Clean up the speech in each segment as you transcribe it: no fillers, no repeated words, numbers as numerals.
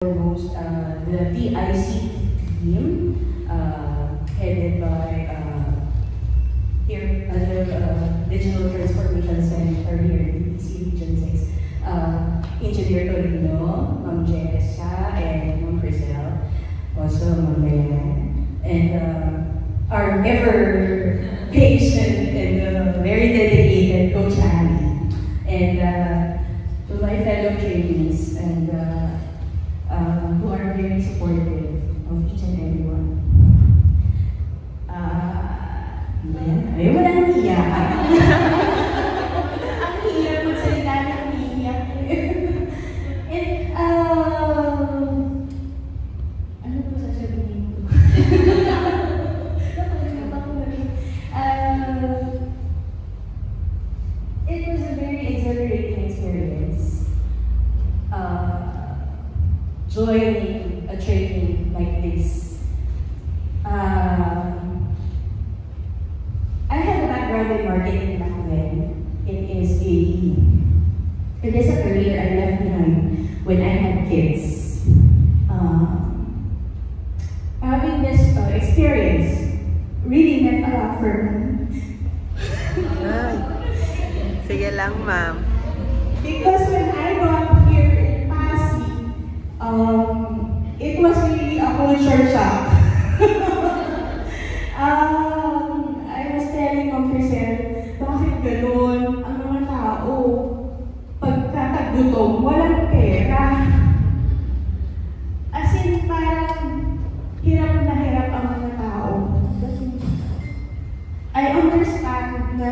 foremost, the DIC team, headed by here under Digital Transformation Center here in DTC Region 6, Engineer Torino, Ma'am Jessa, and Ma'am Priscilla, also Ma'am Diane, and our ever patient and very dedicated Coach Ali, and to my fellow trainees and who are very supportive of each and every one. Ay, wala nang iyak. Ang hirap magsalita ng umiiyak. And, ano po sasabihin ko? It was a very exhilarating experience. Joining a training like this. I had a background in marketing back then. It is a career I left behind when I had kids. Having this experience really meant a lot for me. Sige lang, ma'am. Because when I got here in Pasig, it was really a culture shock. I was telling Ma'am Priscilla, bakit ganun? Ang mga tao, pagkakagutom, walang pera. As in, parang hirap na hirap ang mga tao. I understand na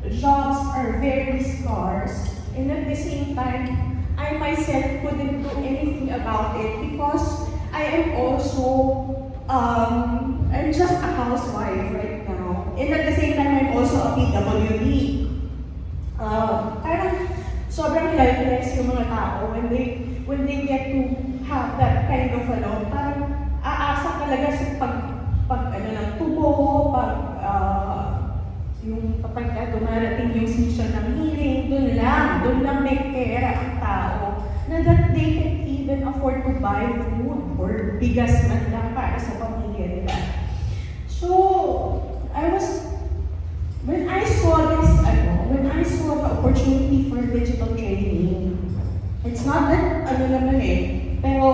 jobs are very scarce, and at the same time, I myself couldn't do anything about it because I am also, I'm just a housewife right now. And at the same time, I'm also a PWD. Parang sobrang helpless yung mga tao when they get to have that kind of, parang aasa talaga sa pag ng tubo, yung kapag dumarating yung season ng healing, doon lang may pera ang tao na that they can even afford to buy food or bigas man lang para sa pamilya nila. So, when I saw the opportunity for digital training, it's not that pero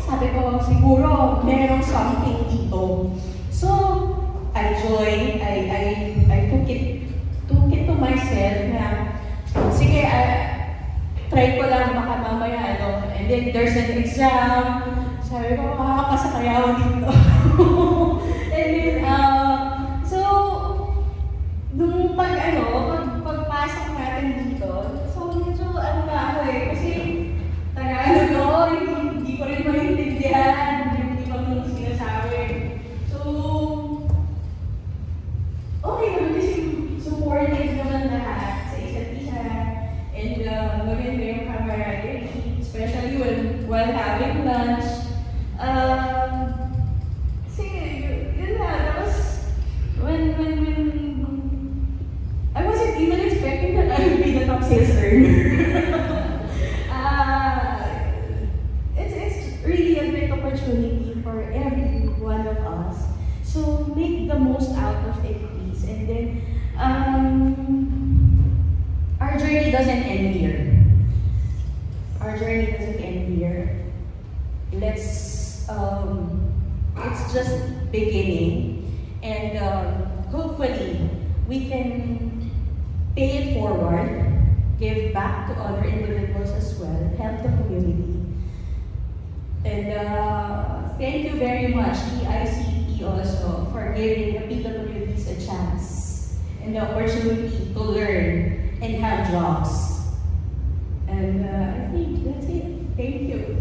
sabi ko, siguro merong something dito. So, I joined, I took it to myself na, sige, try ko lang baka mamaya, and then there's an exam, sabi ko, makakapasa kaya ako dito. And then, so, nung pagpasok natin dito, so medyo, ako kasi, hindi ko rin maintindihan, hindi pa mong sinasabi. So, okay naman kasi supportive naman lahat sa isa't isa, and maganda yung camaraderie, especially while having lunch. Yun na, that was when I wasn't even expecting that I would be the top sales earner. It's really a great opportunity for every one of us. So make the most out of it, please. And then, our journey doesn't end here. It's just beginning. And hopefully, we can pay it forward, give back to other individuals as well, help the community. And thank you very much, DICT also, for giving the PWDs a chance and the opportunity to learn and have jobs. And I think that's it. Thank you.